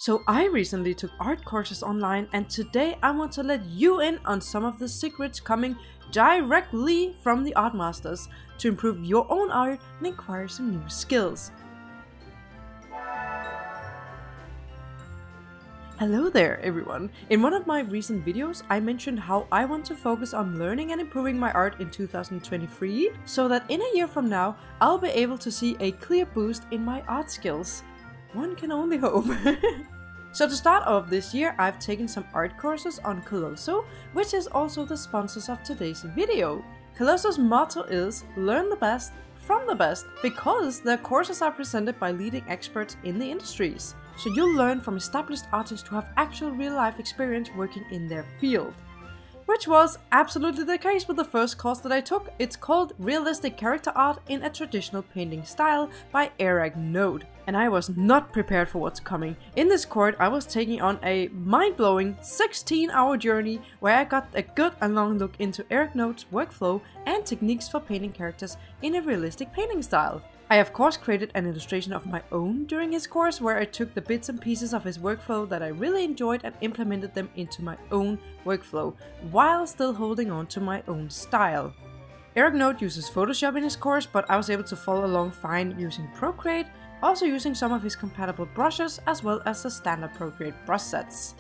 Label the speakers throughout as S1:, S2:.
S1: So I recently took art courses online, and today I want to let you in on some of the secrets coming directly from the art masters to improve your own art and acquire some new skills. Hello there everyone! In one of my recent videos I mentioned how I want to focus on learning and improving my art in 2023 so that in a year from now I'll be able to see a clear boost in my art skills. One can only hope. So to start off this year, I've taken some art courses on Coloso, which is also the sponsors of today's video. Coloso's motto is learn the best from the best, because their courses are presented by leading experts in the industries. So you'll learn from established artists who have actual real-life experience working in their field. Which was absolutely the case with the first course that I took. It's called Realistic Character Art in a Traditional Painting Style by Erak. And I was not prepared for what's coming. In this course I was taking on a mind-blowing 16-hour journey where I got a good and long look into Erak's workflow and techniques for painting characters in a realistic painting style. I of course created an illustration of my own during his course where I took the bits and pieces of his workflow that I really enjoyed and implemented them into my own workflow, while still holding on to my own style. Erak uses Photoshop in his course, but I was able to follow along fine using Procreate, also using some of his compatible brushes as well as the standard Procreate brush sets.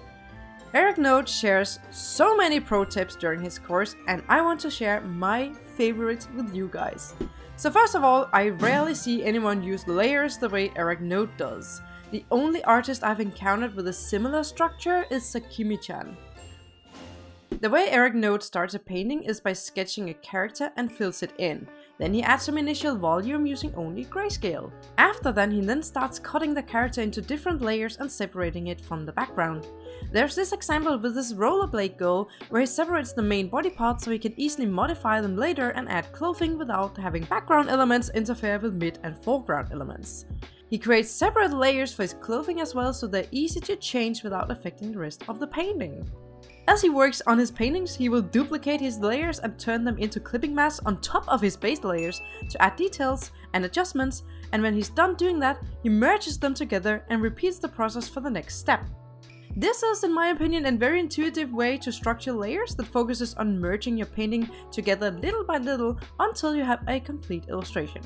S1: Erak shares so many pro tips during his course, and I want to share my favorites with you guys. So first of all, I rarely see anyone use layers the way Erak does. The only artist I've encountered with a similar structure is Sakimi-chan. The way Erak starts a painting is by sketching a character and fills it in. Then he adds some initial volume using only grayscale. After that, he then starts cutting the character into different layers and separating it from the background. There's this example with this rollerblade girl where he separates the main body parts so he can easily modify them later and add clothing without having background elements interfere with mid and foreground elements. He creates separate layers for his clothing as well, so they're easy to change without affecting the rest of the painting. As he works on his paintings, he will duplicate his layers and turn them into clipping masks on top of his base layers to add details and adjustments, and when he's done doing that, he merges them together and repeats the process for the next step. This is, in my opinion, a very intuitive way to structure layers that focuses on merging your painting together little by little until you have a complete illustration.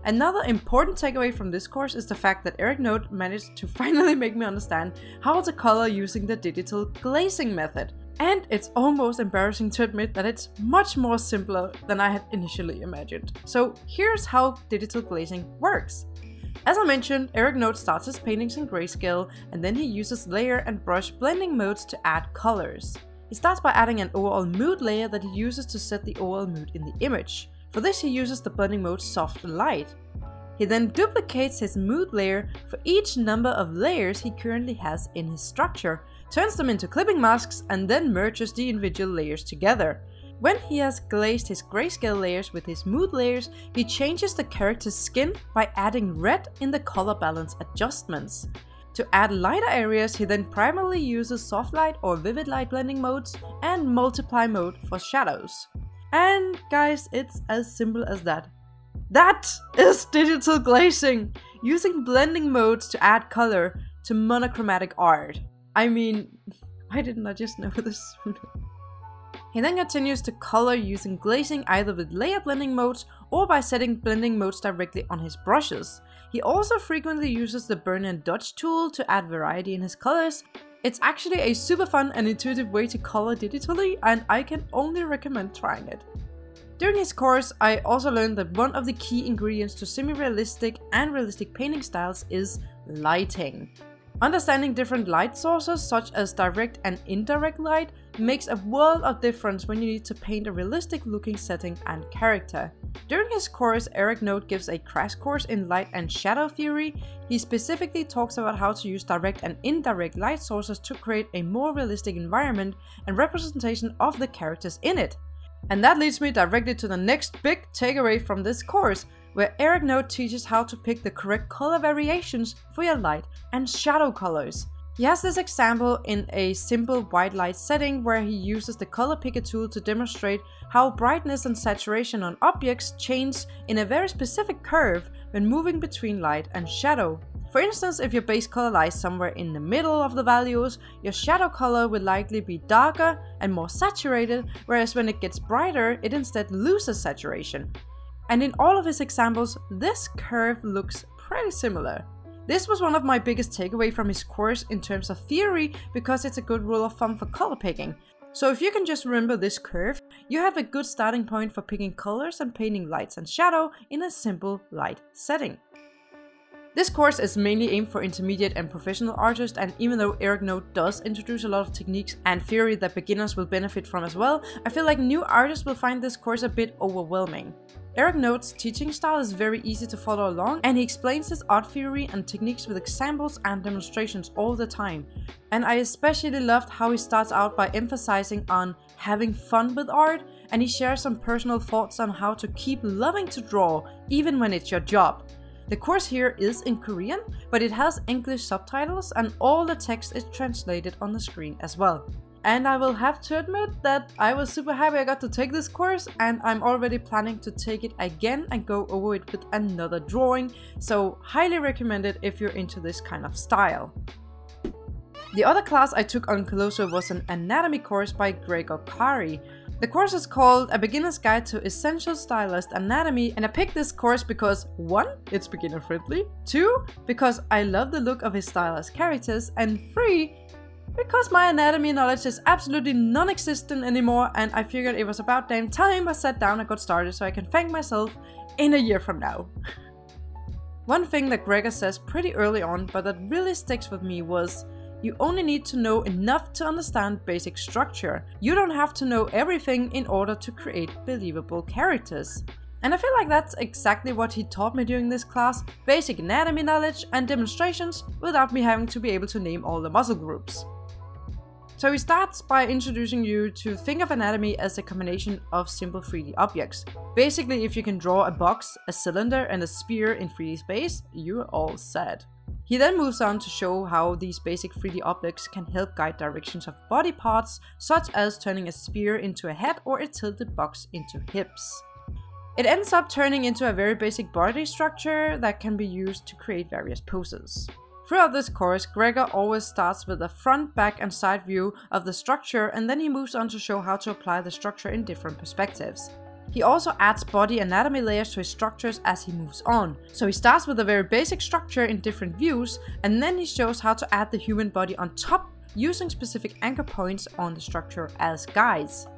S1: Another important takeaway from this course is the fact that Erak managed to finally make me understand how to color using the digital glazing method. And it's almost embarrassing to admit that it's much more simpler than I had initially imagined. So here's how digital glazing works. As I mentioned, Erak starts his paintings in grayscale, and then he uses layer and brush blending modes to add colors. He starts by adding an overall mood layer that he uses to set the overall mood in the image. For this he uses the blending mode Soft Light. He then duplicates his mood layer for each number of layers he currently has in his structure, turns them into clipping masks, and then merges the individual layers together. When he has glazed his grayscale layers with his mood layers, he changes the character's skin by adding red in the color balance adjustments. To add lighter areas, he then primarily uses soft light or vivid light blending modes and multiply mode for shadows. And guys, it's as simple as that. That is digital glazing! Using blending modes to add color to monochromatic art. I mean, why didn't I just know this sooner? He then continues to color using glazing either with layer blending modes or by setting blending modes directly on his brushes. He also frequently uses the burn and dodge tool to add variety in his colors. It's actually a super fun and intuitive way to color digitally, and I can only recommend trying it. During his course, I also learned that one of the key ingredients to semi-realistic and realistic painting styles is lighting. Understanding different light sources, such as direct and indirect light, makes a world of difference when you need to paint a realistic looking setting and character. During his course, Erak gives a crash course in light and shadow theory. He specifically talks about how to use direct and indirect light sources to create a more realistic environment and representation of the characters in it. And that leads me directly to the next big takeaway from this course, where Erak teaches how to pick the correct color variations for your light and shadow colors. He has this example in a simple white light setting where he uses the color picker tool to demonstrate how brightness and saturation on objects change in a very specific curve when moving between light and shadow. For instance, if your base color lies somewhere in the middle of the values, your shadow color will likely be darker and more saturated, whereas when it gets brighter, it instead loses saturation. And in all of his examples, this curve looks pretty similar. This was one of my biggest takeaway from his course in terms of theory, because it's a good rule of thumb for color picking. So if you can just remember this curve, you have a good starting point for picking colors and painting lights and shadow in a simple light setting. This course is mainly aimed for intermediate and professional artists, and even though Erak Note does introduce a lot of techniques and theory that beginners will benefit from as well, I feel like new artists will find this course a bit overwhelming. Erak Note's teaching style is very easy to follow along, and he explains his art theory and techniques with examples and demonstrations all the time. And I especially loved how he starts out by emphasizing on having fun with art, and he shares some personal thoughts on how to keep loving to draw even when it's your job. The course here is in Korean, but it has English subtitles and all the text is translated on the screen as well. And I will have to admit that I was super happy I got to take this course, and I'm already planning to take it again and go over it with another drawing, so highly recommend it if you're into this kind of style. The other class I took on Coloso was an anatomy course by Gregor Kari. The course is called A Beginner's Guide to Essential Stylized Anatomy, and I picked this course because 1. It's beginner friendly, 2. Because I love the look of his stylized characters, and 3. Because my anatomy knowledge is absolutely non-existent anymore, and I figured it was about damn time I sat down and got started so I can thank myself in a year from now. One thing that Gregor says pretty early on, but that really sticks with me, was you only need to know enough to understand basic structure. You don't have to know everything in order to create believable characters. And I feel like that's exactly what he taught me during this class: basic anatomy knowledge and demonstrations without me having to be able to name all the muscle groups. So he starts by introducing you to think of anatomy as a combination of simple 3D objects. Basically, if you can draw a box, a cylinder and a sphere in 3D space, you're all set. He then moves on to show how these basic 3D objects can help guide directions of body parts, such as turning a sphere into a head or a tilted box into hips. It ends up turning into a very basic body structure that can be used to create various poses. Throughout this course, Gregor always starts with a front, back and side view of the structure, and then he moves on to show how to apply the structure in different perspectives. He also adds body anatomy layers to his structures as he moves on. So he starts with a very basic structure in different views, and then he shows how to add the human body on top using specific anchor points on the structure as guides.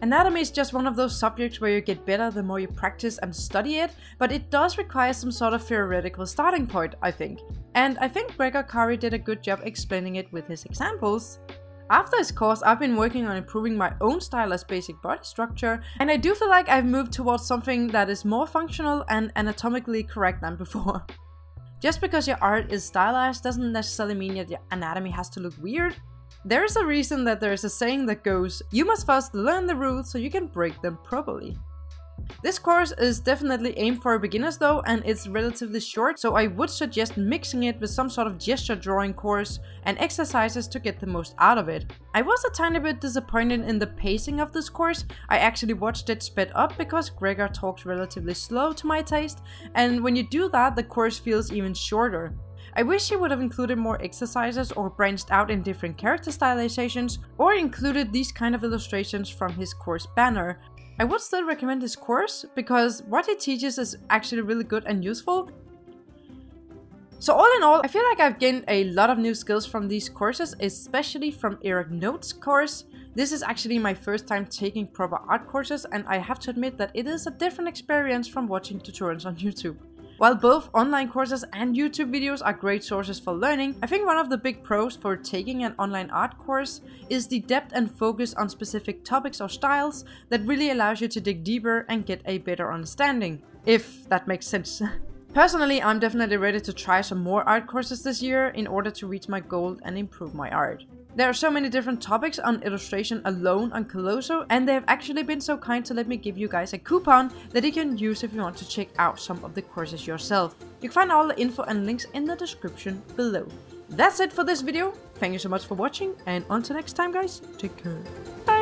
S1: Anatomy is just one of those subjects where you get better the more you practice and study it, but it does require some sort of theoretical starting point, I think. And I think Gregor Kari did a good job explaining it with his examples. After this course, I've been working on improving my own style as basic body structure, and I do feel like I've moved towards something that is more functional and anatomically correct than before. Just because your art is stylized doesn't necessarily mean that your anatomy has to look weird. There is a reason that there is a saying that goes, "You must first learn the rules so you can break them properly." This course is definitely aimed for beginners though, and it's relatively short, so I would suggest mixing it with some sort of gesture drawing course and exercises to get the most out of it. I was a tiny bit disappointed in the pacing of this course. I actually watched it sped up because Gregor talks relatively slow to my taste, and when you do that, the course feels even shorter. I wish he would have included more exercises or branched out in different character stylizations, or included these kind of illustrations from his course banner. I would still recommend his course, because what he teaches is actually really good and useful. So all in all, I feel like I've gained a lot of new skills from these courses, especially from Erak Note's course. This is actually my first time taking proper art courses, and I have to admit that it is a different experience from watching tutorials on YouTube. While both online courses and YouTube videos are great sources for learning, I think one of the big pros for taking an online art course is the depth and focus on specific topics or styles that really allows you to dig deeper and get a better understanding, if that makes sense. Personally, I'm definitely ready to try some more art courses this year in order to reach my goal and improve my art. There are so many different topics on illustration alone on Coloso, and they have actually been so kind to let me give you guys a coupon that you can use if you want to check out some of the courses yourself. You can find all the info and links in the description below. That's it for this video. Thank you so much for watching, and until next time guys, take care. Bye!